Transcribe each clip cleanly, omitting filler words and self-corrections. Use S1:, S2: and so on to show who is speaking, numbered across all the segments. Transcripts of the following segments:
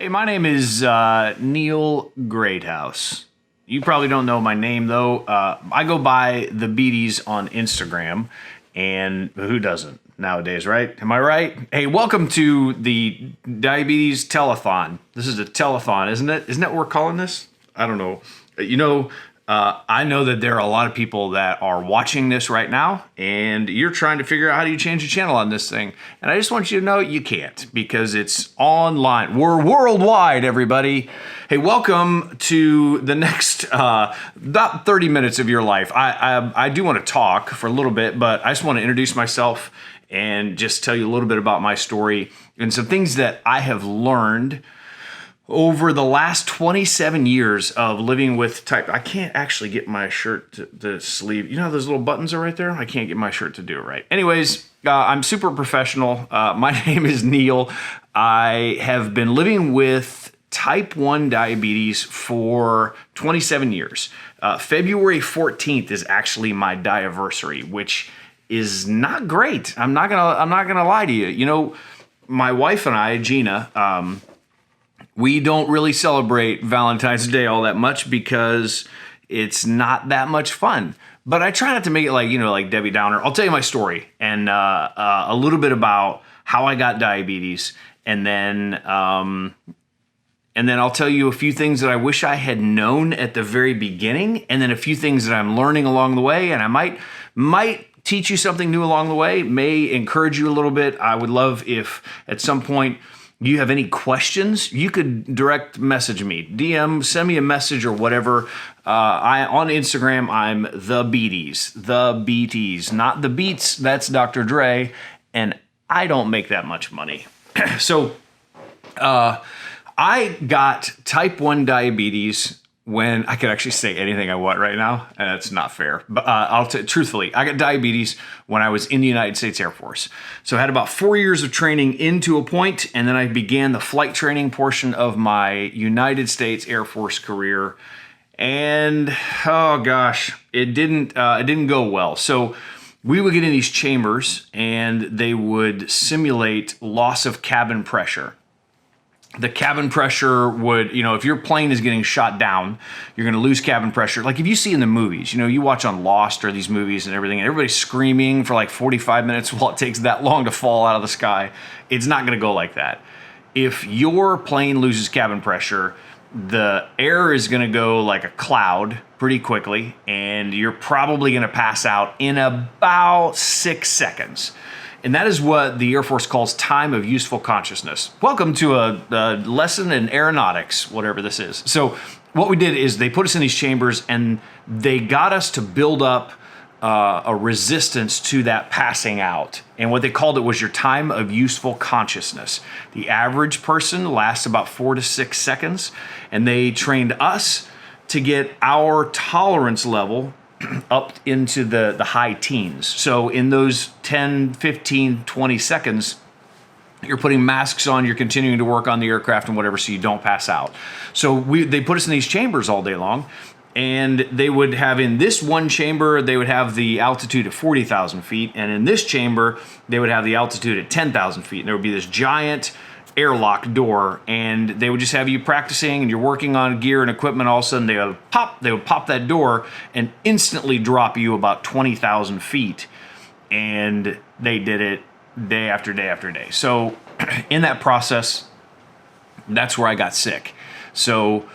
S1: Hey, my name is Neil Greathouse. You probably don't know my name, though. I go by the Beaties on Instagram, and who doesn't nowadays, right? Am I right? Hey, welcome to the Diabetes Telethon. This is a telethon, isn't it? Isn't that what we're calling this? I don't know. I know that there are a lot of people that are watching this right now, and you're trying to figure out how do you change the channel on this thing. And I just want you to know you can't, because it's online. We're worldwide, everybody. Hey, welcome to the next about 30 minutes of your life. I do want to talk for a little bit, but I just want to introduce myself and just tell you a little bit about my story and some things that I have learned over the last 27 years of living with type. I can't actually get my shirt to sleeve. You know how those little buttons are right there? I can't get my shirt to do it right. Anyways, I'm super professional. My name is Neil. I have been living with type 1 diabetes for 27 years. February 14th is actually my diaversary, which is not great. I'm not gonna lie to you. You know, my wife and I, Gina, we don't really celebrate Valentine's Day all that much because it's not that much fun. But I try not to make it like Debbie Downer. I'll tell you my story and a little bit about how I got diabetes, and then I'll tell you a few things that I wish I had known at the very beginning, and then a few things that I'm learning along the way, and I might teach you something new along the way, may encourage you a little bit. I would love if at some point you have any questions, you could direct message me, DM, send me a message or whatever. On Instagram, I'm the Beaties, not the Beats. That's Dr. Dre, and I don't make that much money. So I got type 1 diabetes when I could actually say anything I want right now, and that's not fair. But truthfully, I got diabetes when I was in the United States Air Force. So I had about 4 years of training into a point, and then I began the flight training portion of my United States Air Force career. And oh gosh, it didn't go well. So we would get in these chambers, and they would simulate loss of cabin pressure. The cabin pressure would, if your plane is getting shot down, you're going to lose cabin pressure. Like if you see in the movies, you watch on Lost or these movies and everything, and everybody's screaming for like 45 minutes while it takes that long to fall out of the sky. It's not going to go like that. If your plane loses cabin pressure, the air is going to go like a cloud pretty quickly, and you're probably going to pass out in about 6 seconds. And that is what the Air Force calls time of useful consciousness. Welcome to a lesson in aeronautics, whatever this is. So what we did is they put us in these chambers, and they got us to build up a resistance to that passing out. And what they called it was your time of useful consciousness. The average person lasts about 4 to 6 seconds, and they trained us to get our tolerance level up into the high teens. So in those 10, 15, 20 seconds, you're putting masks on, you're continuing to work on the aircraft and whatever so you don't pass out. So they put us in these chambers all day long, and they would have in this one chamber, they would have the altitude at 40,000 feet, and in this chamber, they would have the altitude at 10,000 feet. And there would be this giant airlock door, and they would just have you practicing, and you're working on gear and equipment. All of a sudden they would pop that door and instantly drop you about 20,000 feet. And they did it day after day after day. So in that process, that's where I got sick. So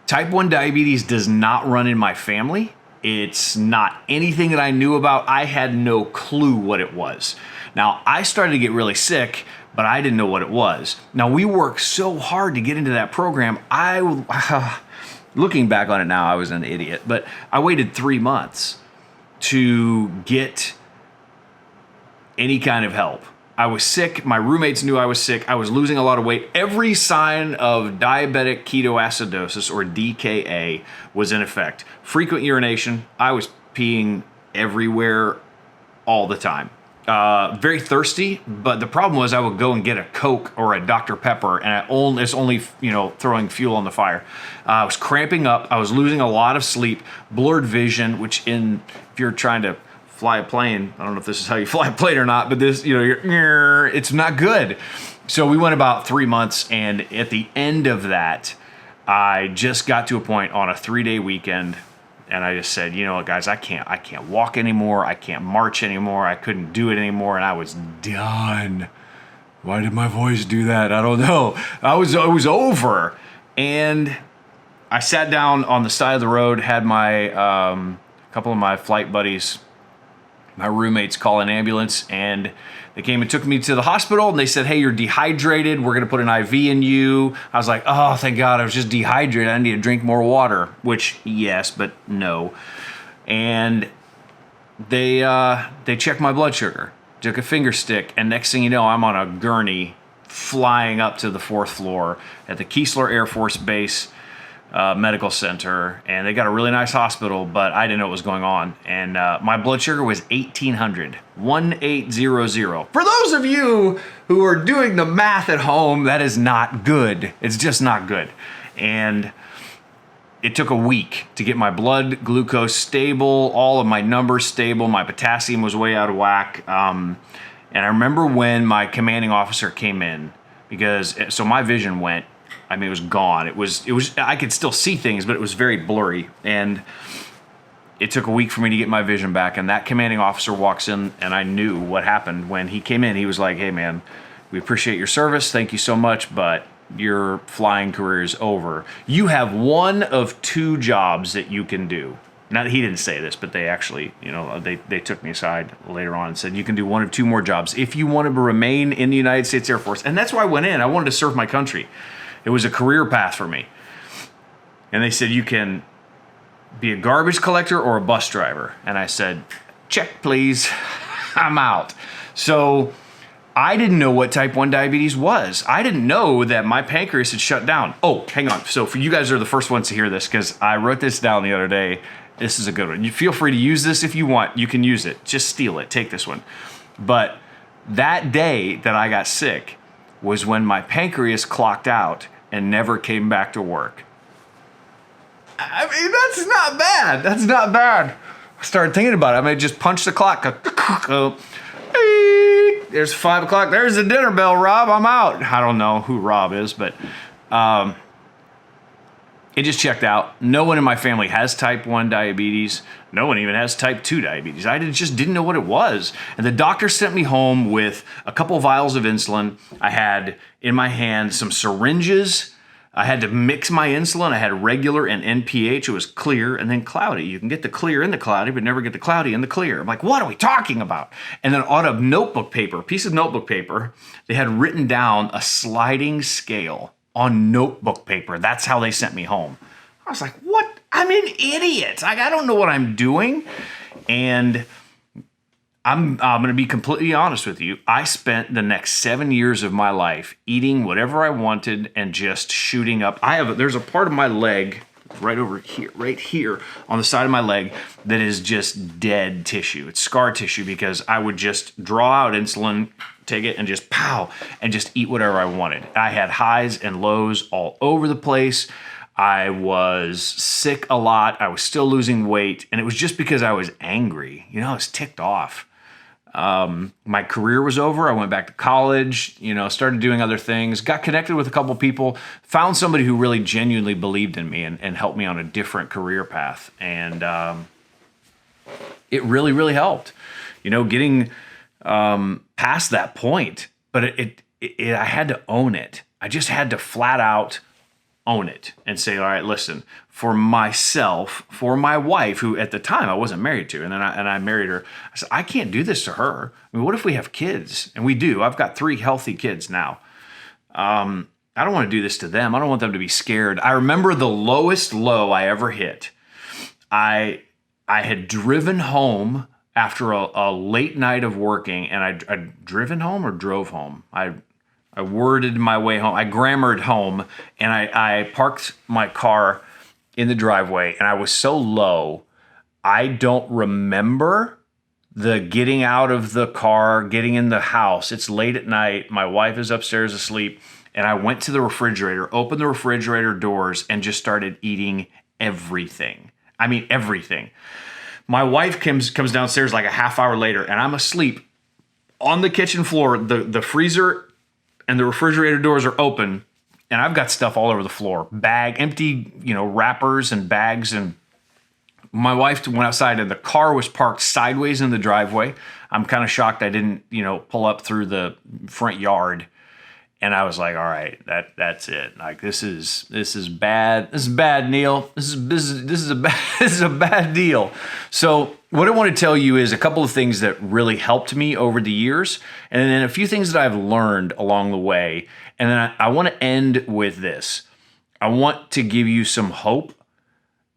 S1: type 1 diabetes does not run in my family. It's not anything that I knew about. I had no clue what it was. Now, I started to get really sick, but I didn't know what it was. Now, we worked so hard to get into that program. Looking back on it now, I was an idiot, but I waited 3 months to get any kind of help. I was sick. My roommates knew I was sick. I was losing a lot of weight. Every sign of diabetic ketoacidosis, or DKA, was in effect. Frequent urination. I was peeing everywhere all the time. Very thirsty, but the problem was I would go and get a Coke or a Dr. Pepper, and it's only throwing fuel on the fire. I was cramping up. I was losing a lot of sleep, blurred vision, which if you're trying to fly a plane, I don't know if this is how you fly a plane or not, but this, it's not good. So we went about 3 months, and at the end of that, I just got to a point on a 3-day weekend, and I just said, you know what, guys, I can't walk anymore. I can't march anymore. I couldn't do it anymore, and I was done. Why did my voice do that? I don't know. It was over, and I sat down on the side of the road, had my couple of my flight buddies, my roommates, call an ambulance, and they came and took me to the hospital, and they said, hey, you're dehydrated. We're going to put an IV in you. I was like, oh, thank God, I was just dehydrated. I need to drink more water, which, yes, but no. And they checked my blood sugar, took a finger stick, and next thing you know, I'm on a gurney flying up to the 4th floor at the Keesler Air Force Base medical center, and they got a really nice hospital, but I didn't know what was going on. And my blood sugar was 1800, 1800. For those of you who are doing the math at home, that is not good. It's just not good. And it took a week to get my blood glucose stable, all of my numbers stable. My potassium was way out of whack. And I remember when my commanding officer came in, so my vision went. I mean, it was gone. It was. I could still see things, but it was very blurry. And it took a week for me to get my vision back. And that commanding officer walks in, and I knew what happened when he came in. He was like, "Hey, man, we appreciate your service. Thank you so much, but your flying career is over. You have one of 2 jobs that you can do." Now, he didn't say this, but they actually, they took me aside later on and said, you can do one of 2 more jobs if you wanted to remain in the United States Air Force. And that's why I went in. I wanted to serve my country. It was a career path for me. And they said, you can be a garbage collector or a bus driver. And I said, check, please. I'm out. So I didn't know what type 1 diabetes was. I didn't know that my pancreas had shut down. Oh, hang on. So for you guys are the first ones to hear this, because I wrote this down the other day. This is a good one. You feel free to use this if you want. You can use it. Just steal it. Take this one. But that day that I got sick was when my pancreas clocked out and never came back to work. I mean, that's not bad. That's not bad. I started thinking about it. I may just punch the clock. There's 5 o'clock. There's the dinner bell, Rob. I'm out. I don't know who Rob is, but it just checked out. No one in my family has type 1 diabetes. No one even has type 2 diabetes. I just didn't know what it was. And the doctor sent me home with a couple vials of insulin. I had in my hand some syringes. I had to mix my insulin. I had regular and NPH. It was clear and then cloudy. You can get the clear in the cloudy, but never get the cloudy in the clear. I'm like, what are we talking about? And then on a notebook paper, piece of notebook paper, they had written down a sliding scale on notebook paper. That's how they sent me home. I was like, what? I'm an idiot. I don't know what I'm doing. And I'm going to be completely honest with you. I spent the next 7 years of my life eating whatever I wanted and just shooting up. There's a part of my leg right over here, right here on the side of my leg that is just dead tissue. It's scar tissue because I would just draw out insulin, take it, and just pow, and just eat whatever I wanted. I had highs and lows all over the place. I was sick a lot. I was still losing weight, and it was just because I was angry. I was ticked off. My career was over. I went back to college, started doing other things, got connected with a couple people, found somebody who really genuinely believed in me and helped me on a different career path. And it really, really helped, getting past that point. But I had to own it. I just had to flat out own it and say, all right, listen, for myself, for my wife, who at the time I wasn't married to, and then I married her, I said, I can't do this to her. I mean, what if we have kids? And we do. I've got 3 healthy kids now. I don't want to do this to them. I don't want them to be scared. I remember the lowest low I ever hit. I had driven home after a late night of working, and I'd driven home or drove home. I worded my way home. I grammared home, and I parked my car in the driveway, and I was so low, I don't remember the getting out of the car, getting in the house. It's late at night. My wife is upstairs asleep, and I went to the refrigerator, opened the refrigerator doors, and just started eating everything. I mean, everything. My wife comes downstairs like a half hour later, and I'm asleep on the kitchen floor. The freezer and the refrigerator doors are open, and I've got stuff all over the floor, empty, wrappers and bags. And my wife went outside, and the car was parked sideways in the driveway. I'm kind of shocked I didn't, pull up through the front yard. And I was like, all right, that's it. Like, this is bad. This is bad, Neil. This is a bad deal. So what I want to tell you is a couple of things that really helped me over the years, and then a few things that I've learned along the way. And then I want to end with this. I want to give you some hope.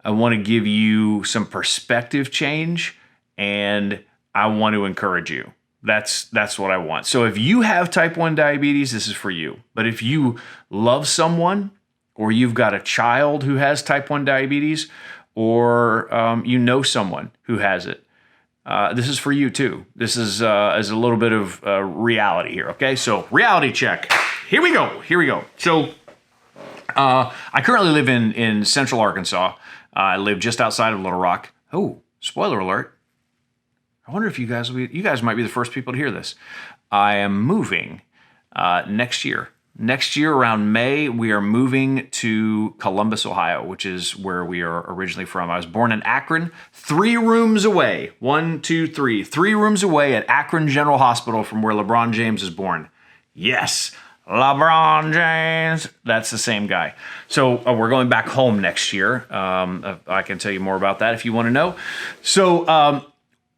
S1: I want to give you some perspective change, and I want to encourage you. That's what I want. So if you have type 1 diabetes, this is for you. But if you love someone, or you've got a child who has type 1 diabetes, or you know someone who has it, this is for you too. This is a little bit of reality here, okay? So reality check. Here we go. So I currently live in Central Arkansas. I live just outside of Little Rock. Oh, spoiler alert. I wonder if you guys might be the first people to hear this. I am moving next year. Next year around May, we are moving to Columbus, Ohio, which is where we are originally from. I was born in Akron, 3 rooms away. 1, 2, 3. 3 rooms away at Akron General Hospital from where LeBron James is born. Yes, LeBron James. That's the same guy. So we're going back home next year. I can tell you more about that if you want to know. So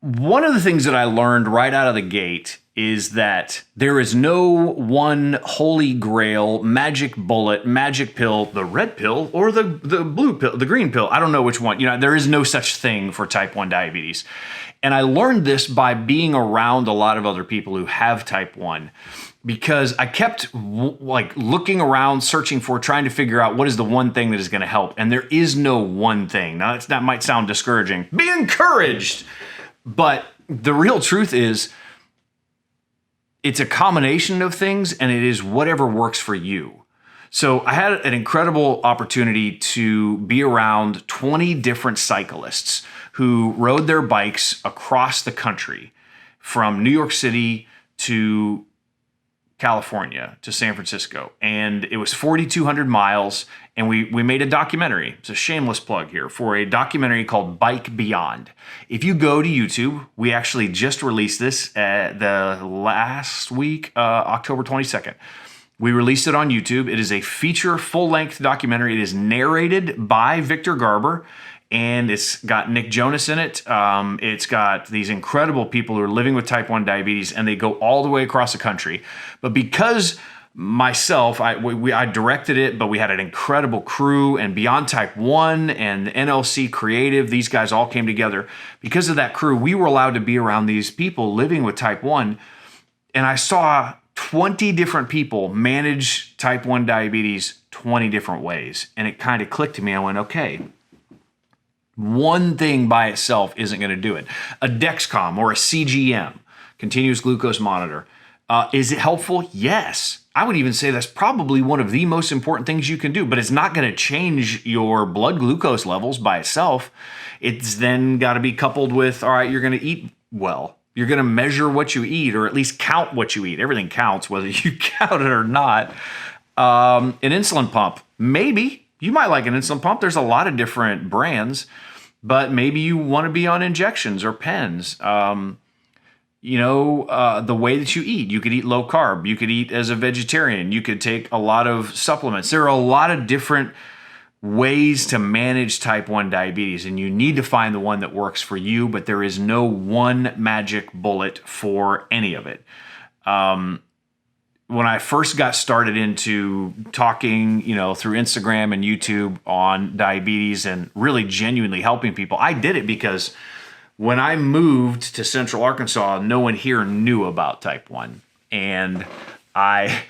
S1: one of the things that I learned right out of the gate is that there is no one holy grail, magic bullet, magic pill, the red pill or the blue pill, the green pill. I don't know which one. There is no such thing for type 1 diabetes. And I learned this by being around a lot of other people who have type 1, because I kept looking around, trying to figure out what is the one thing that is going to help. And there is no one thing. Now, that might sound discouraging. Be encouraged. But the real truth is, it's a combination of things, and it is whatever works for you. So I had an incredible opportunity to be around 20 different cyclists who rode their bikes across the country from New York City to California to San Francisco. And it was 4,200 miles. And we made a documentary. It's a shameless plug here for a documentary called Bike Beyond. If you go to YouTube, we actually just released this the last week, October 22nd. We released it on YouTube. It is a feature full-length documentary. It is narrated by Victor Garber, and it's got Nick Jonas in it. It's got these incredible people who are living with type 1 diabetes, and they go all the way across the country. But because myself, I directed it, but we had an incredible crew, and Beyond Type 1 and NLC Creative, these guys all came together. Because of that crew, we were allowed to be around these people living with type 1, and I saw 20 different people manage type 1 diabetes 20 different ways, and it kind of clicked to me. I went, okay, one thing by itself isn't going to do it. A Dexcom or a CGM, continuous glucose monitor, is it helpful? Yes. I would even say that's probably one of the most important things you can do, but it's not going to change your blood glucose levels by itself. It's then got to be coupled with, all right, you're going to eat well. You're going to measure what you eat, or at least count what you eat. Everything counts, whether you count it or not. An insulin pump, maybe. You might like an insulin pump. There's a lot of different brands, but maybe you want to be on injections or pens. The way that you eat. You could eat low carb. You could eat as a vegetarian. You could take a lot of supplements. There are a lot of different ways to manage type 1 diabetes, and you need to find the one that works for you, but there is no one magic bullet for any of it. When I first got started into talking, through Instagram and YouTube on diabetes and really genuinely helping people, I did it because when I moved to Central Arkansas, no one here knew about type 1. And I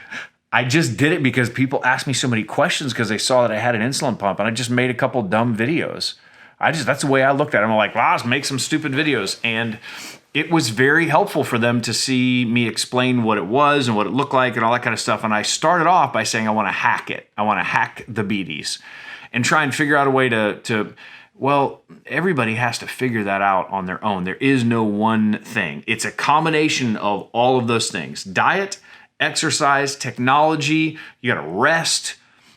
S1: just did it because people asked me so many questions because they saw that I had an insulin pump, and I just made a couple dumb videos. That's the way I looked at it. I'm like, wow, let's make some stupid videos. And it was very helpful for them to see me explain what it was and what it looked like and all that kind of stuff. And I started off by saying, I want to hack it. I want to hack the beaties and try and figure out a way to well, everybody has to figure that out on their own. There is no one thing. It's a combination of all of those things: diet, exercise, technology, you got to rest.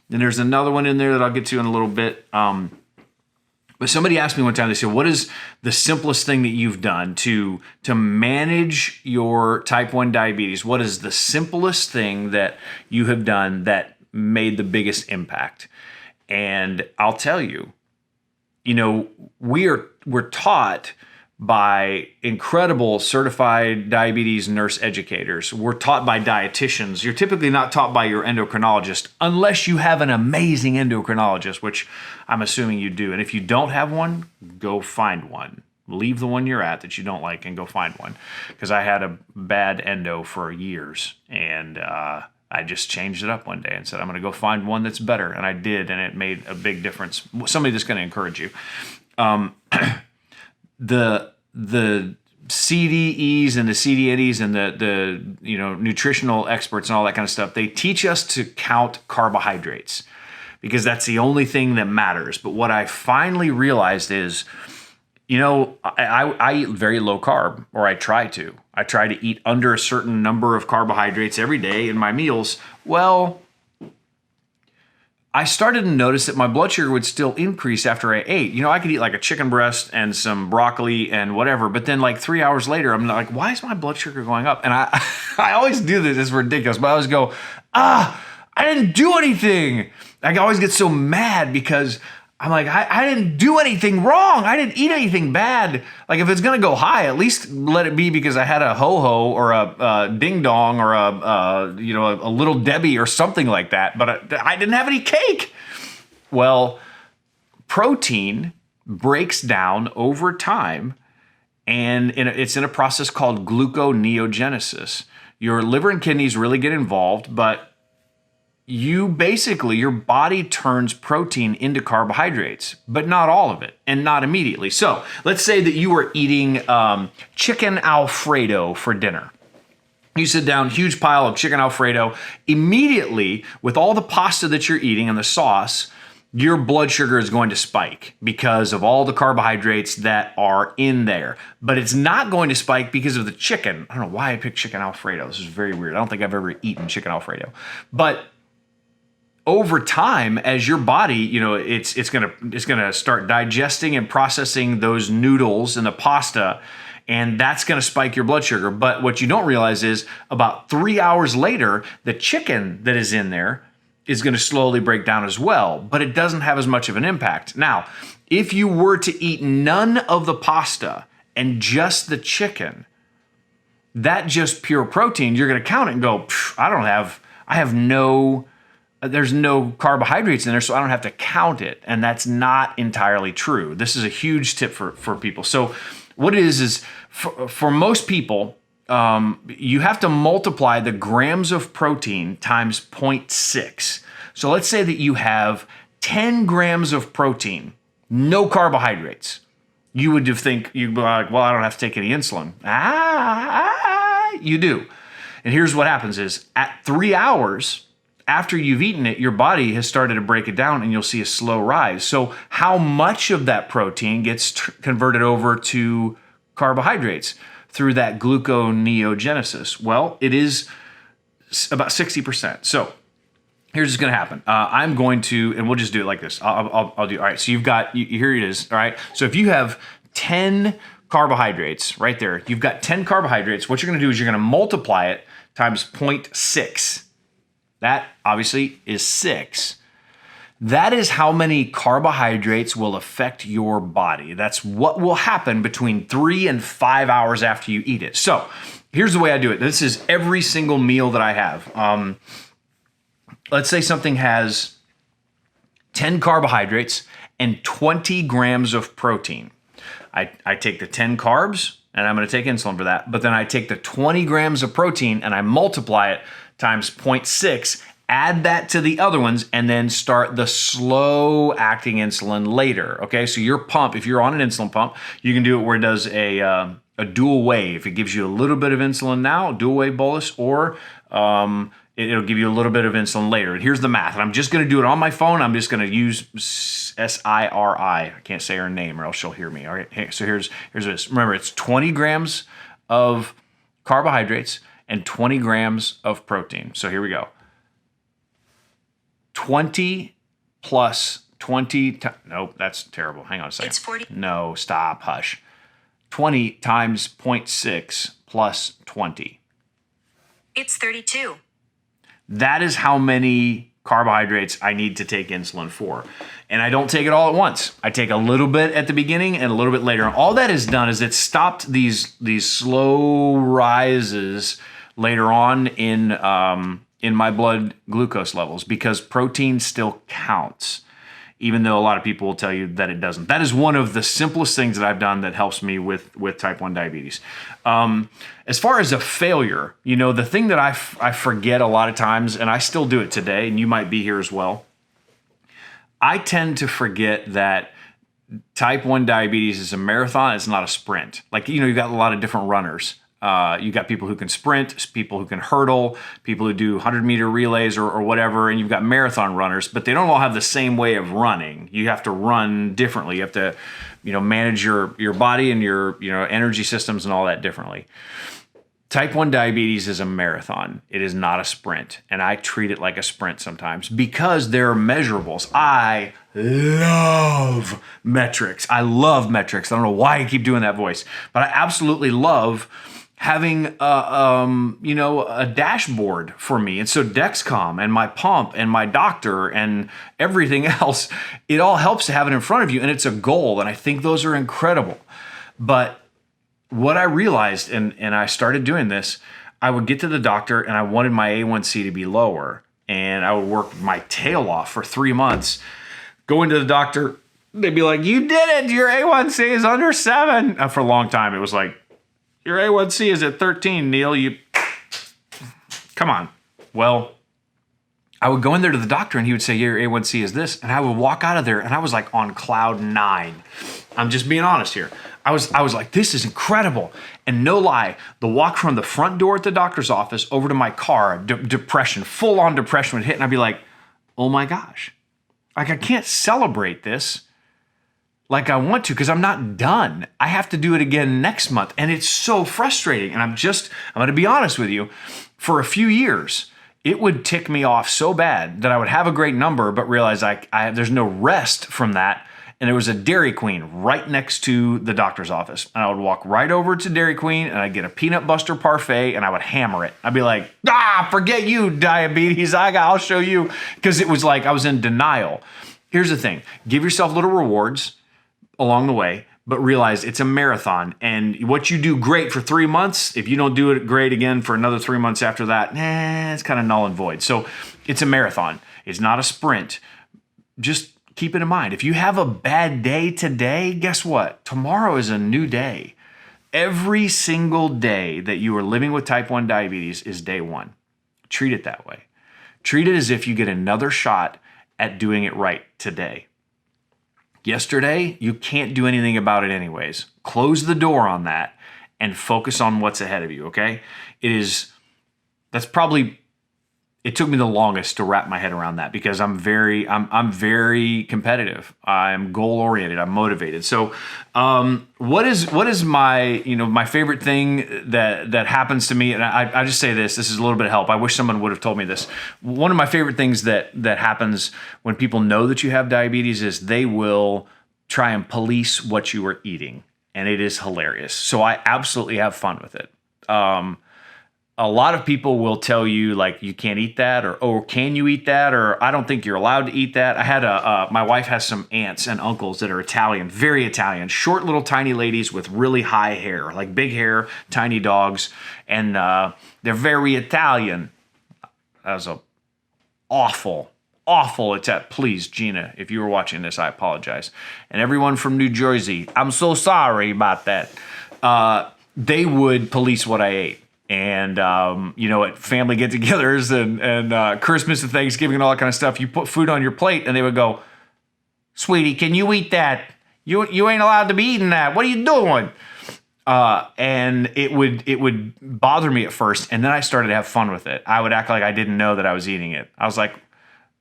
S1: Then there's another one in there that I'll get to in a little bit. But somebody asked me one time, they said, what is the simplest thing that you've done to manage your type 1 diabetes? What is the simplest thing that you have done that made the biggest impact? And I'll tell you, we're taught by incredible certified diabetes nurse educators. We're taught by dietitians. You're typically not taught by your endocrinologist unless you have an amazing endocrinologist, which I'm assuming you do. And if you don't have one, go find one. Leave the one you're at that you don't like and go find one. Because I had a bad endo for years, and I just changed it up one day and said, I'm going to go find one that's better. And I did, and it made a big difference. Somebody that's going to encourage you. The CDEs and the CDNEs and the nutritional experts and all that kind of stuff, they teach us to count carbohydrates because that's the only thing that matters. But what I finally realized is, I eat very low carb, or I try to. I try to eat under a certain number of carbohydrates every day in my meals. Well, I started to notice that my blood sugar would still increase after I ate. I could eat like a chicken breast and some broccoli and whatever, but then like 3 hours later, I'm like, why is my blood sugar going up? And I always do this. It's ridiculous, but I always go, I didn't do anything. I always get so mad because I'm like, I didn't do anything wrong. I didn't eat anything bad. Like if it's going to go high, at least let it be because I had a ho-ho or a ding-dong or a little Debbie or something like that. But I didn't have any cake. Well, protein breaks down over time, and it's in a process called gluconeogenesis. Your liver and kidneys really get involved, but your body turns protein into carbohydrates, but not all of it and not immediately. So let's say that you were eating chicken Alfredo for dinner. You sit down, huge pile of chicken Alfredo. Immediately, with all the pasta that you're eating and the sauce, your blood sugar is going to spike because of all the carbohydrates that are in there. But it's not going to spike because of the chicken. I don't know why I picked chicken Alfredo. This is very weird. I don't think I've ever eaten chicken Alfredo. But over time, as your body, it's gonna start digesting and processing those noodles and the pasta, and that's gonna spike your blood sugar. But what you don't realize is about 3 hours later, the chicken that is in there is gonna slowly break down as well, but it doesn't have as much of an impact. Now, if you were to eat none of the pasta and just the chicken, that just pure protein, you're gonna count it and go, there's no carbohydrates in there, so I don't have to count it. And that's not entirely true. This is a huge tip for people. So what it is for most people, you have to multiply the grams of protein times 0.6. So let's say that you have 10 grams of protein, no carbohydrates. You would you'd be like, well, I don't have to take any insulin. You do. And here's what happens is at 3 hours, after you've eaten it, your body has started to break it down and you'll see a slow rise. So how much of that protein gets converted over to carbohydrates through that gluconeogenesis? Well, it is about 60%. So here's what's going to happen. I'm going to, and we'll just do it like this. I'll do, all right, so here it is, all right? So if you have 10 carbohydrates right there, you've got 10 carbohydrates, what you're going to do is you're going to multiply it times 0.6. That obviously is 6. That is how many carbohydrates will affect your body. That's what will happen between 3 and 5 hours after you eat it. So here's the way I do it. This is every single meal that I have. Let's say something has 10 carbohydrates and 20 grams of protein. I take the 10 carbs, and I'm going to take insulin for that, but then I take the 20 grams of protein and I multiply it times 0.6, add that to the other ones, and then start the slow acting insulin later. Okay, so your pump, if you're on an insulin pump, you can do it where it does a dual wave. It gives you a little bit of insulin now, dual wave bolus, or it'll give you a little bit of insulin later. And here's the math. And I'm just going to do it on my phone. I'm just going to use Siri. I can't say her name or else she'll hear me. All right. So here's this. Remember, it's 20 grams of carbohydrates and 20 grams of protein. So here we go. 20 plus 20. Nope, that's terrible. Hang on a second.
S2: It's 40.
S1: No, stop. Hush. 20 times 0.6 plus 20.
S2: It's 32.
S1: That is how many carbohydrates I need to take insulin for. And I don't take it all at once. I take a little bit at the beginning and a little bit later. And all that has done is it stopped these slow rises later on in my blood glucose levels, because protein still counts, even though a lot of people will tell you that it doesn't. That is one of the simplest things that I've done that helps me with type 1 diabetes. As far as a failure, the thing that I forget a lot of times, and I still do it today, and you might be here as well, I tend to forget that type 1 diabetes is a marathon. It's not a sprint. Like, you've got a lot of different runners. You got people who can sprint, people who can hurdle, people who do 100-meter relays or whatever, and you've got marathon runners, but they don't all have the same way of running. You have to run differently. You have to, manage your body and your, energy systems and all that differently. Type 1 diabetes is a marathon. It is not a sprint, and I treat it like a sprint sometimes because there are measurables. I love metrics. I love metrics. I don't know why I keep doing that voice, but I absolutely love having a dashboard for me. And so Dexcom and my pump and my doctor and everything else, it all helps to have it in front of you, and it's a goal, and I think those are incredible. But what I realized, and I started doing this, I would get to the doctor and I wanted my A1C to be lower, and I would work my tail off for 3 months. Go into the doctor, they'd be like, "You did it, your A1C is under 7. For a long time, it was like, "Your A1C is at 13, Neil. Come on." Well, I would go in there to the doctor and he would say, "Your A1C is this." And I would walk out of there and I was like on cloud 9. I'm just being honest here. I was like, this is incredible. And no lie, the walk from the front door at the doctor's office over to my car, depression, full on depression would hit. And I'd be like, oh my gosh, like I can't celebrate this like I want to, because I'm not done. I have to do it again next month. And it's so frustrating. And I'm going to be honest with you, for a few years, it would tick me off so bad that I would have a great number, but realize there's no rest from that. And there was a Dairy Queen right next to the doctor's office. And I would walk right over to Dairy Queen and I'd get a peanut buster parfait and I would hammer it. I'd be like, forget you, diabetes. I'll show you. Because it was like I was in denial. Here's the thing. Give yourself little rewards along the way, but realize it's a marathon. And what you do great for 3 months, if you don't do it great again for another 3 months after that, it's kind of null and void. So it's a marathon. It's not a sprint. Just keep it in mind. If you have a bad day today, guess what? Tomorrow is a new day. Every single day that you are living with type 1 diabetes is day one. Treat it that way. Treat it as if you get another shot at doing it right today. Yesterday, you can't do anything about it anyways. Close the door on that and focus on what's ahead of you, okay? It took me the longest to wrap my head around that because I'm very competitive. I'm goal oriented. I'm motivated. So, what is my favorite thing that happens to me? And I just say this is a little bit of help. I wish someone would have told me this. One of my favorite things that happens when people know that you have diabetes is they will try and police what you are eating, and it is hilarious. So I absolutely have fun with it. A lot of people will tell you like you can't eat that, or oh, can you eat that, or I don't think you're allowed to eat that. I had my wife has some aunts and uncles that are Italian, very Italian, short little tiny ladies with really high hair, like big hair, tiny dogs, and they're very Italian. That was a awful. Please, Gina, if you were watching this, I apologize. And everyone from New Jersey, I'm so sorry about that. They would police what I ate. And, at family get-togethers and Christmas and Thanksgiving and all that kind of stuff, you put food on your plate and they would go, "Sweetie, can you eat that? You ain't allowed to be eating that. What are you doing?" And it would bother me at first. And then I started to have fun with it. I would act like I didn't know that I was eating it. I was like,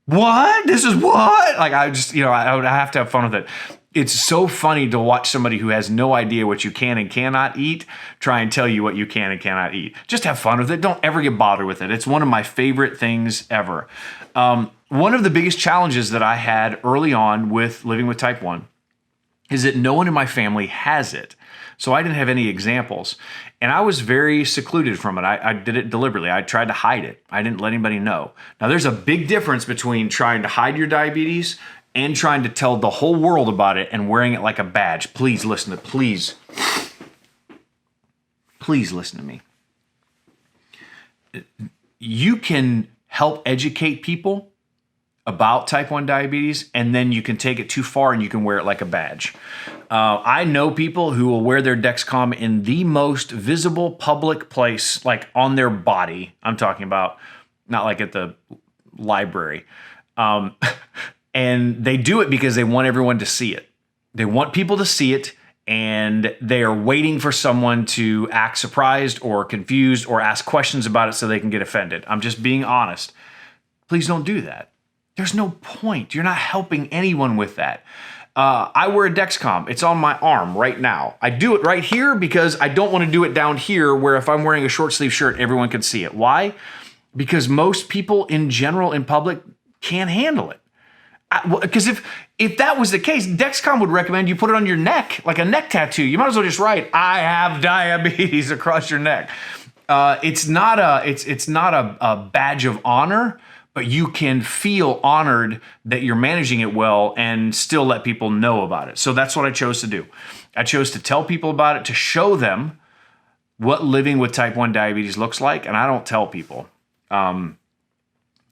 S1: what? This is what? Like I just, I would have to have fun with it. it's so funny to watch somebody who has no idea what you can and cannot eat try and tell you what you can and cannot eat. Just have fun with it. Don't ever get bothered with it. It's one of my favorite things ever. One of the biggest challenges that I had early on with living with type 1 is that no one in my family has it. So I didn't have any examples. And I was very secluded from it. I did it deliberately. I tried to hide it. I didn't let anybody know. Now, there's a big difference between trying to hide your diabetes and trying to tell the whole world about it and wearing it like a badge. Please listen to please listen to me. You can help educate people about type 1 diabetes, and then you can take it too far and you can wear it like a badge. I know people who will wear their Dexcom in the most visible public place, like on their body. I'm talking about not like at the library. And they do it because they want everyone to see it. They want people to see it, and they are waiting for someone to act surprised or confused or ask questions about it so they can get offended. I'm just being honest. Please don't do that. There's no point. You're not helping anyone with that. I wear a Dexcom. It's on my arm right now. I do it right here because I don't want to do it down here where if I'm wearing a short sleeve shirt, everyone can see it. Why? Because most people in general in public can't handle it. Because if that was the case, Dexcom would recommend you put it on your neck, like a neck tattoo. You might as well just write, "I have diabetes" across your neck. It's not a badge of honor, but you can feel honored that you're managing it well and still let people know about it. So that's what I chose to do. I chose to tell people about it, to show them what living with type 1 diabetes looks like. And I don't tell people. I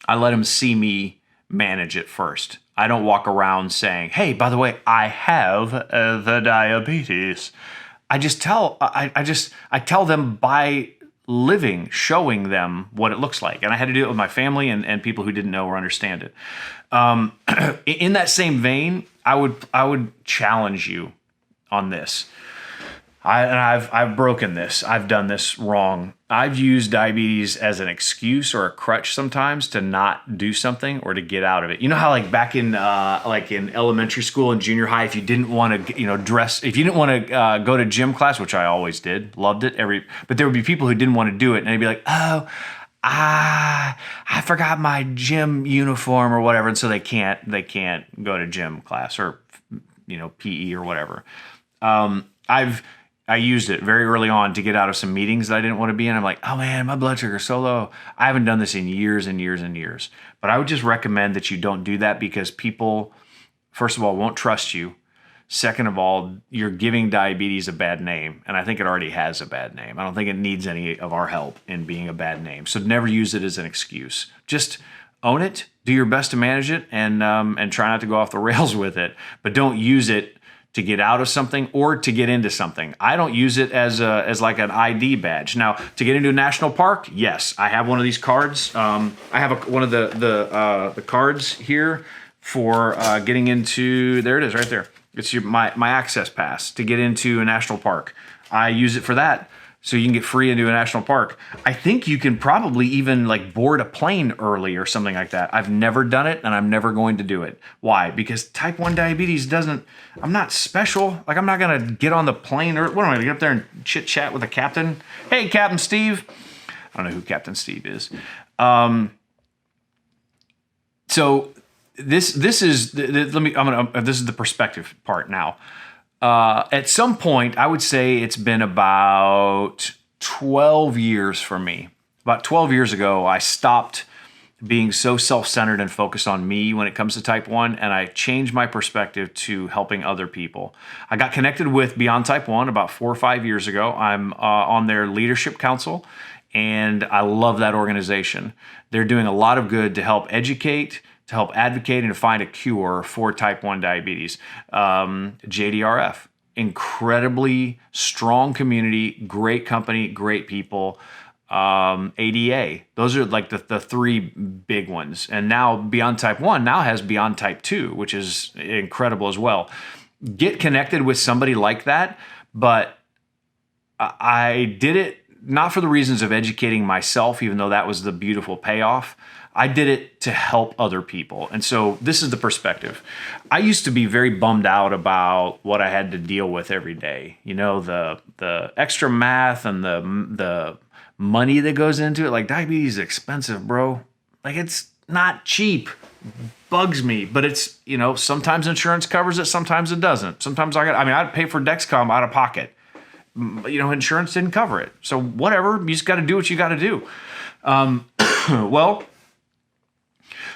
S1: let them see me manage it first. I don't walk around saying, "Hey, by the way, I have the diabetes." I tell them by living, showing them what it looks like. And I had to do it with my family and people who didn't know or understand it. In that same vein, I would challenge you on this. I've broken this. I've done this wrong. I've used diabetes as an excuse or a crutch sometimes to not do something or to get out of it. You know how like back in elementary school and junior high, if you didn't want to dress, if you didn't want to go to gym class, which I always did, loved it. But there would be people who didn't want to do it, and they'd be like, "Oh, I forgot my gym uniform or whatever," and so they can't go to gym class or PE or whatever. I used it very early on to get out of some meetings that I didn't want to be in. I'm like, "Oh man, my blood sugar's so low." I haven't done this in years and years and years. But I would just recommend that you don't do that because people, first of all, won't trust you. Second of all, you're giving diabetes a bad name. And I think it already has a bad name. I don't think it needs any of our help in being a bad name. So never use it as an excuse. Just own it, do your best to manage it, and try not to go off the rails with it. But don't use it to get out of something or to get into something. I don't use it as like an ID badge. Now, to get into a national park, yes, I have one of these cards. I have one of the cards here for getting into. There it is, right there. It's my access pass to get into a national park. I use it for that, so you can get free into a national park. I think you can probably even like board a plane early or something like that. I've never done it, and I'm never going to do it. Why? Because type 1 diabetes doesn't, I'm not special. Like, I'm not going to get on the plane, or what am I going to get up there and chit chat with the captain? "Hey, Captain Steve." I don't know who Captain Steve is. So this is this is the perspective part now. At some point, I would say it's been about 12 years for me. About 12 years ago, I stopped being so self-centered and focused on me when it comes to type 1, and I changed my perspective to helping other people. I got connected with Beyond Type 1 about 4 or 5 years ago. I'm on their leadership council, and I love that organization. They're doing a lot of good to help educate, to help advocate, and to find a cure for type 1 diabetes. JDRF, incredibly strong community, great company, great people. ADA, those are like the three big ones. And now Beyond Type 1 now has Beyond Type 2, which is incredible as well. Get connected with somebody like that, but I did it not for the reasons of educating myself, even though that was the beautiful payoff. I did it to help other people. And so this is the perspective. I used to be very bummed out about what I had to deal with every day. You know, the extra math and the money that goes into it. Like, diabetes is expensive, bro. Like, it's not cheap. Bugs me, but it's, you know, sometimes insurance covers it, sometimes it doesn't. Sometimes I'd pay for Dexcom out of pocket. You know, insurance didn't cover it. So whatever, you just got to do what you got to do. Well,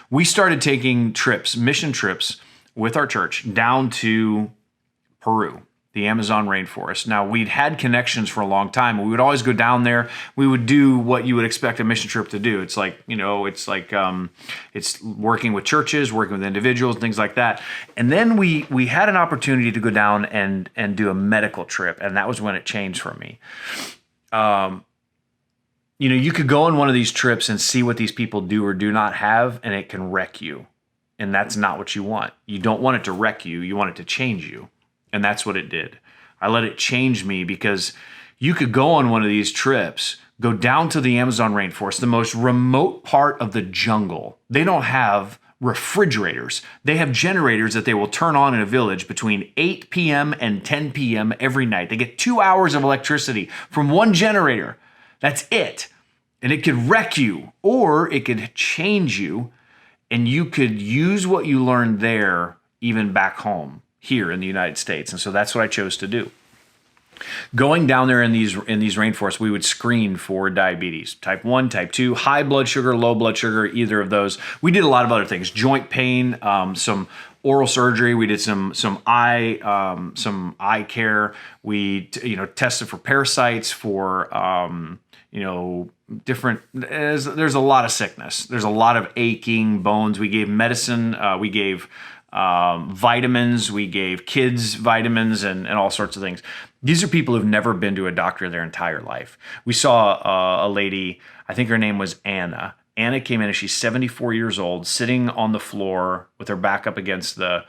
S1: we started taking trips, mission trips with our church down to Peru, the Amazon rainforest. Now, we'd had connections for a long time. We would always go down there. We would do what you would expect a mission trip to do. It's like, you know, it's working with churches, working with individuals, things like that. And then we had an opportunity to go down and do a medical trip, and that was when it changed for me. You know, you could go on one of these trips and see what these people do or do not have, and it can wreck you. And that's not what you want. You don't want it to wreck you. You want it to change you. And that's what it did. I let it change me, because you could go on one of these trips, go down to the Amazon rainforest, the most remote part of the jungle. They don't have refrigerators. They have generators that they will turn on in a village between 8 p.m. and 10 p.m. every night. They get 2 hours of electricity from one generator. That's it. And it could wreck you, or it could change you, and you could use what you learned there even back home here in the United States. And so that's what I chose to do. Going down there in these rainforests, we would screen for diabetes, type 1, type 2, high blood sugar, low blood sugar, either of those. We did a lot of other things, joint pain, some oral surgery. We did some eye care. We tested for parasites, for different. There's a lot of sickness. There's a lot of aching bones. We gave medicine. We gave vitamins. We gave kids vitamins and all sorts of things. These are people who've never been to a doctor their entire life. We saw a lady, I think her name was Anna. Anna came in and she's 74 years old, sitting on the floor with her back up against the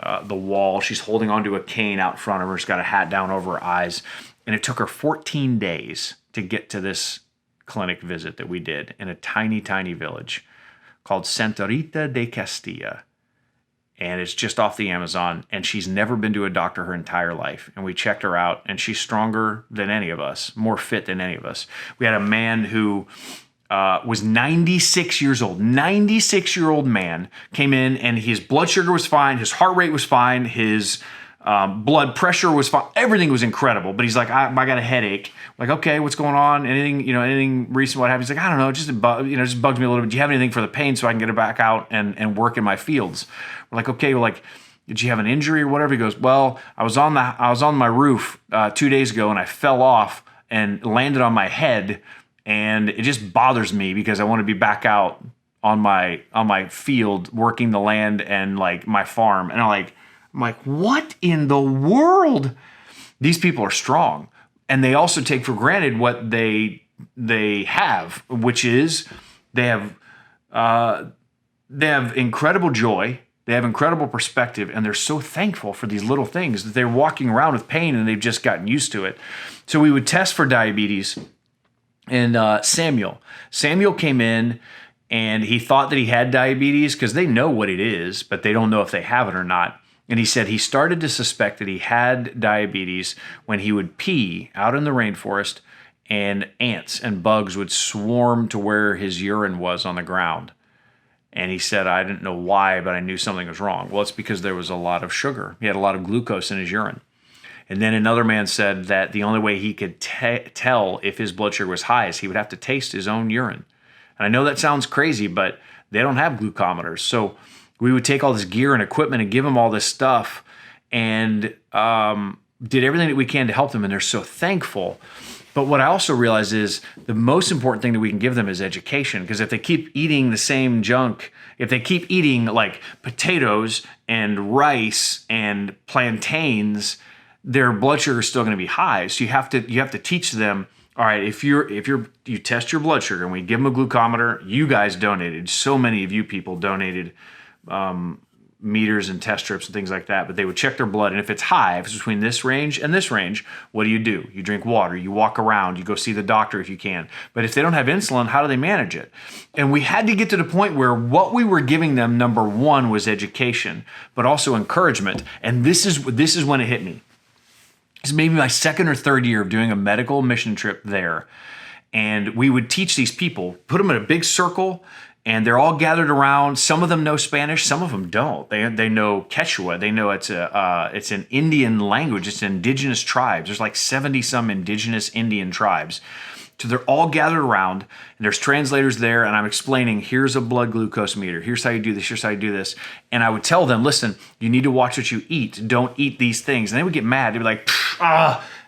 S1: wall. She's holding onto a cane out front of her. She's got a hat down over her eyes. And it took her 14 days to get to this clinic visit that we did in a tiny, tiny village called Santa Rita de Castilla. And it's just off the Amazon. And she's never been to a doctor her entire life. And we checked her out, and she's stronger than any of us, more fit than any of us. We had a man who was 96 years old. 96-year-old man came in, and his blood sugar was fine. His heart rate was fine. His blood pressure was fine. Everything was incredible. But he's like, I got a headache. Like, okay, what's going on? Anything recent? What happened? He's like, I don't know. It just bugs me a little bit. Do you have anything for the pain so I can get it back out and work in my fields? We're like, okay. We're like, did you have an injury or whatever? He goes, well, I was on my roof 2 days ago, and I fell off and landed on my head, and it just bothers me because I want to be back out on my field working the land and like my farm. And I'm like, what in the world? These people are strong, and they also take for granted what they have, which is they have incredible joy, they have incredible perspective, and they're so thankful for these little things that they're walking around with pain and they've just gotten used to it. So we would test for diabetes, and Samuel came in. And he thought that he had diabetes because they know what it is, but they don't know if they have it or not. And he said he started to suspect that he had diabetes when he would pee out in the rainforest and ants and bugs would swarm to where his urine was on the ground. And he said, I didn't know why, but I knew something was wrong. Well, it's because there was a lot of sugar. He had a lot of glucose in his urine. And then another man said that the only way he could tell if his blood sugar was high is he would have to taste his own urine. And I know that sounds crazy, but they don't have glucometers. So we would take all this gear and equipment and give them all this stuff and did everything that we can to help them. And they're so thankful. But what I also realize is the most important thing that we can give them is education. Because if they keep eating the same junk, if they keep eating like potatoes and rice and plantains, their blood sugar is still going to be high. So you have to teach them, all right, if you test your blood sugar and we give them a glucometer, you guys donated. So many of you people donated meters and test strips and things like that, but they would check their blood. And if it's high, if it's between this range and this range, what do? You drink water, you walk around, you go see the doctor if you can. But if they don't have insulin, how do they manage it? And we had to get to the point where what we were giving them, number one, was education, but also encouragement. And this is when it hit me. It's maybe my second or third year of doing a medical mission trip there. And we would teach these people, put them in a big circle, and they're all gathered around. Some of them know Spanish, some of them don't. They know Quechua. They know it's an Indian language. It's indigenous tribes. There's like 70 some indigenous Indian tribes. So they're all gathered around, and there's translators there, and I'm explaining, here's a blood glucose meter. Here's how you do this. Here's how you do this. And I would tell them, listen, you need to watch what you eat. Don't eat these things. And they would get mad. They'd be like,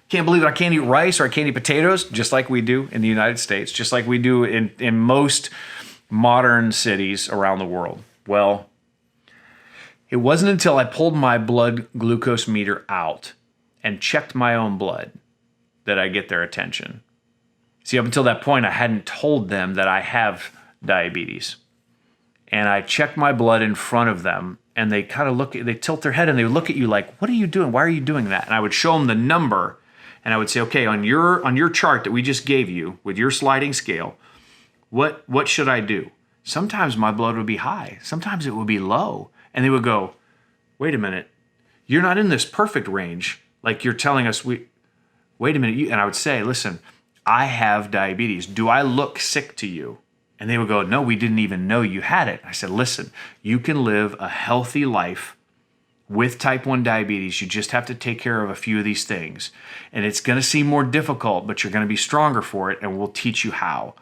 S1: can't believe it. I can't eat rice or I can't eat potatoes, just like we do in the United States, just like we do in most modern cities around the world. Well, it wasn't until I pulled my blood glucose meter out and checked my own blood that I get their attention. See, up until that point, I hadn't told them that I have diabetes. And I checked my blood in front of them, and they kind of they tilt their head and they look at you like, what are you doing? Why are you doing that? And I would show them the number, and I would say, okay, on your chart that we just gave you with your sliding scale, what should I do? Sometimes my blood would be high. Sometimes it would be low. And they would go, wait a minute, you're not in this perfect range. Like you're telling us, wait a minute. And I would say, listen, I have diabetes. Do I look sick to you? And they would go, no, we didn't even know you had it. I said, listen, you can live a healthy life with type 1 diabetes. You just have to take care of a few of these things. And it's going to seem more difficult, but you're going to be stronger for it, and we'll teach you how.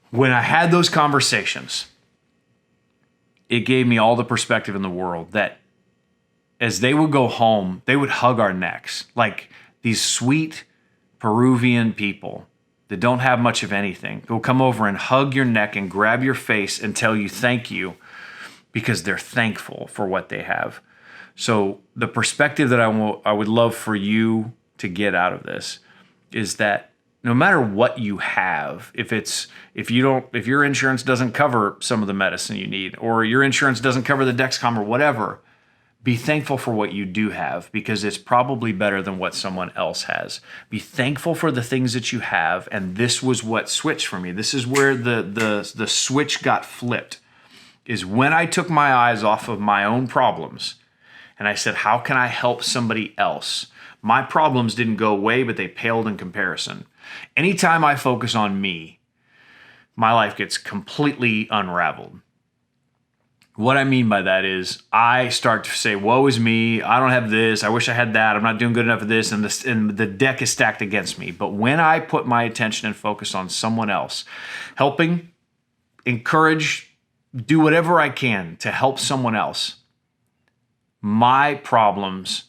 S1: When I had those conversations, it gave me all the perspective in the world that as they would go home, they would hug our necks like these sweet Peruvian people that don't have much of anything. They'll come over and hug your neck and grab your face and tell you thank you because they're thankful for what they have. So the perspective that I would love for you to get out of this is that no matter what you have, if your insurance doesn't cover some of the medicine you need, or your insurance doesn't cover the Dexcom or whatever, be thankful for what you do have, because it's probably better than what someone else has. Be thankful for the things that you have, and this was what switched for me. This is where the switch got flipped, is when I took my eyes off of my own problems, and I said, how can I help somebody else? My problems didn't go away, but they paled in comparison. Anytime I focus on me, my life gets completely unraveled. What I mean by that is I start to say, woe is me, I don't have this, I wish I had that, I'm not doing good enough of this, and the deck is stacked against me. But when I put my attention and focus on someone else, helping, encourage, do whatever I can to help someone else, my problems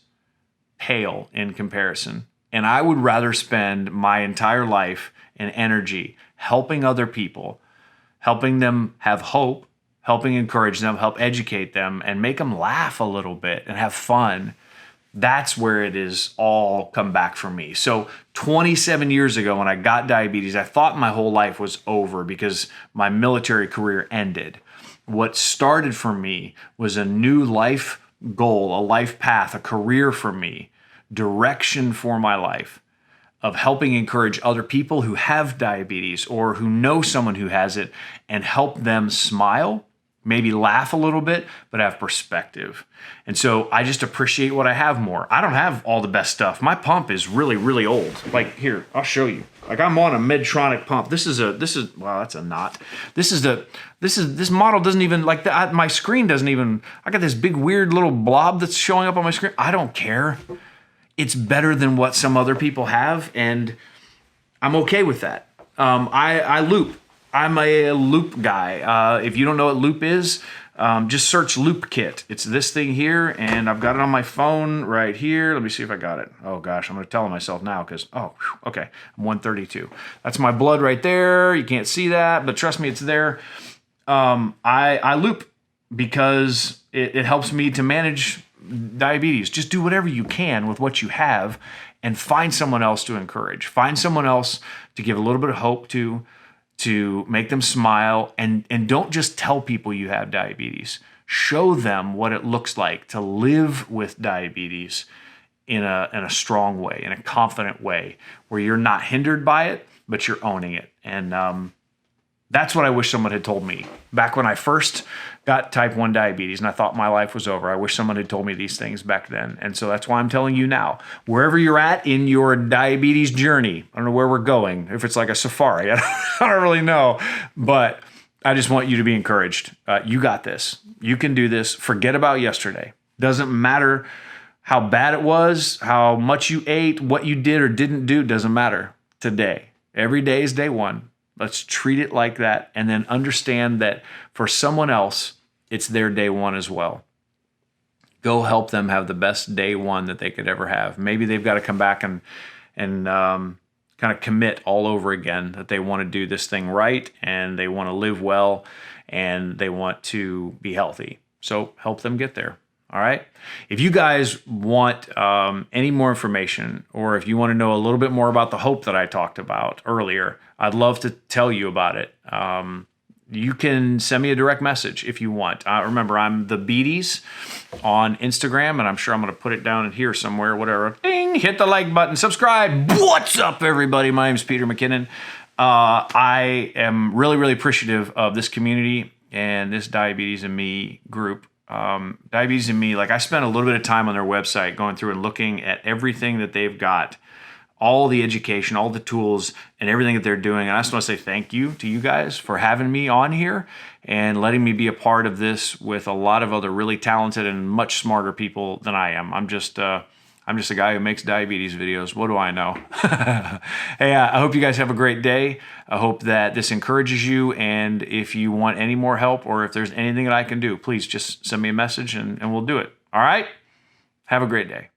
S1: pale in comparison. And I would rather spend my entire life and energy helping other people, helping them have hope, helping encourage them, help educate them, and make them laugh a little bit and have fun. That's where it is all come back for me. So 27 years ago when I got diabetes, I thought my whole life was over because my military career ended. What started for me was a new life goal, a life path, a career for me, direction for my life, of helping encourage other people who have diabetes or who know someone who has it and help them smile, maybe laugh a little bit, but have perspective. And so I just appreciate what I have more. I don't have all the best stuff. My pump is really, really old. Like here, I'll show you. Like I'm on a Medtronic pump. This is wow, that's a knot. This model doesn't even like that. My screen doesn't even, I got this big weird little blob that's showing up on my screen. I don't care. It's better than what some other people have, and I'm okay with that. I loop. I'm a loop guy. If you don't know what loop is, just search loop kit. It's this thing here, and I've got it on my phone right here. Let me see if I got it. Oh gosh, I'm going to tell myself now because, okay, I'm 132. That's my blood right there. You can't see that, but trust me, it's there. I loop because it helps me to manage diabetes. Just do whatever you can with what you have and find someone else to encourage. Find someone else to give a little bit of hope to make them smile, and don't just tell people you have diabetes. show them what it looks like to live with diabetes in a strong way, in a confident way, where you're not hindered by it, but you're owning it. And that's what I wish someone had told me back when I first got type 1 diabetes and I thought my life was over. I wish someone had told me these things back then. And so that's why I'm telling you now, wherever you're at in your diabetes journey, I don't know where we're going, if it's like a safari, I don't really know, but I just want you to be encouraged. You got this. You can do this. Forget about yesterday. Doesn't matter how bad it was, how much you ate, what you did or didn't do, doesn't matter. Today, every day is day one. Let's treat it like that, and then understand that for someone else, it's their day one as well. Go help them have the best day one that they could ever have. Maybe they've got to come back and kind of commit all over again that they want to do this thing right, and they want to live well, and they want to be healthy. So help them get there. All right. If you guys want any more information, or if you want to know a little bit more about the hope that I talked about earlier, I'd love to tell you about it. You can send me a direct message if you want. Remember, I'm the Beaties on Instagram, and I'm sure I'm going to put it down in here somewhere, whatever. Ding, hit the like button, subscribe. What's up, everybody? My name's Peter McKinnon. I am really, really appreciative of this community and this Diabetes and Me group. Diabetes and Me, like, I spent a little bit of time on their website going through and looking at everything that they've got, all the education, all the tools, and everything that they're doing. And I just want to say thank you to you guys for having me on here and letting me be a part of this with a lot of other really talented and much smarter people than I am. I'm just a guy who makes diabetes videos. What do I know? Hey, I hope you guys have a great day. I hope that this encourages you. And if you want any more help, or if there's anything that I can do, please just send me a message and we'll do it. All right? Have a great day.